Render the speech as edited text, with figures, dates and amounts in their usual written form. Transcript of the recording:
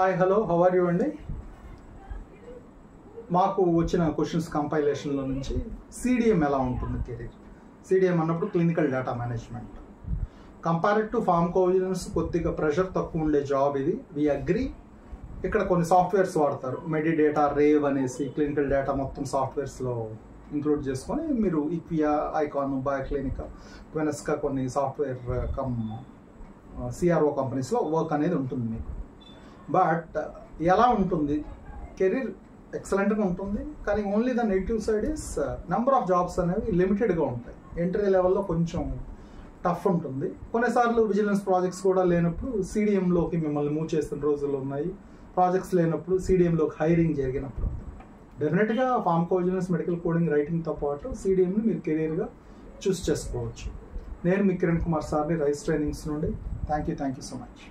Hi hello how are you అండి. మాకు వచ్చిన క్వశ్చన్స్ కంపైలేషన్లో నుంచి సిడిఎం ఎలా ఉంటుంది కెరీర్. సిడిఎం అన్నప్పుడు clinical data management. Compared to pharmacovigilance కొద్దిగా ప్రెషర్ తక్కువ ఉండే జాబ్ ఇది. We agree. ఇక్కడ కొన్ని సాఫ్ట్వేర్స్ వాడతారు. మెడిడేటా, రేవ్ అనేసి క్లినికల్ డేటా మొత్తం సాఫ్ట్వేర్స్లో ఇంక్లూడ్ చేసుకొని మీరు ఈక్వియా, ఐకాన్, బయోక్లినికా, వెనస్కా కొన్ని సాఫ్ట్వేర్ సిఆర్ఓ కంపెనీస్లో వర్క్ అనేది ఉంటుంది మీకు. బట్ ఎలా ఉంటుంది కెరీర్? ఎక్సలెంట్గా ఉంటుంది. కానీ only the negative side is number of jobs అనేవి లిమిటెడ్గా ఉంటాయి. ఎంట్రీ లెవెల్లో కొంచెం టఫ్ ఉంటుంది. కొన్నిసార్లు విజిలెన్స్ ప్రాజెక్ట్స్ కూడా లేనప్పుడు సిడిఎంలోకి మిమ్మల్ని మూవ్ చేస్తున్న రోజులు ఉన్నాయి. ప్రాజెక్ట్స్ లేనప్పుడు సిడిఎంలోకి హైరింగ్ జరిగినప్పుడు డెఫినెట్గా ఫార్మకోవిజిలెన్స్, మెడికల్ కోడింగ్, రైటింగ్తో పాటు సిడిఎంని మీరు కెరీర్గా చూస్ చేసుకోవచ్చు. నేను మీ కిరణ్ కుమార్ సార్ని రైస్ ట్రైనింగ్స్ నుండి. Thank you so much.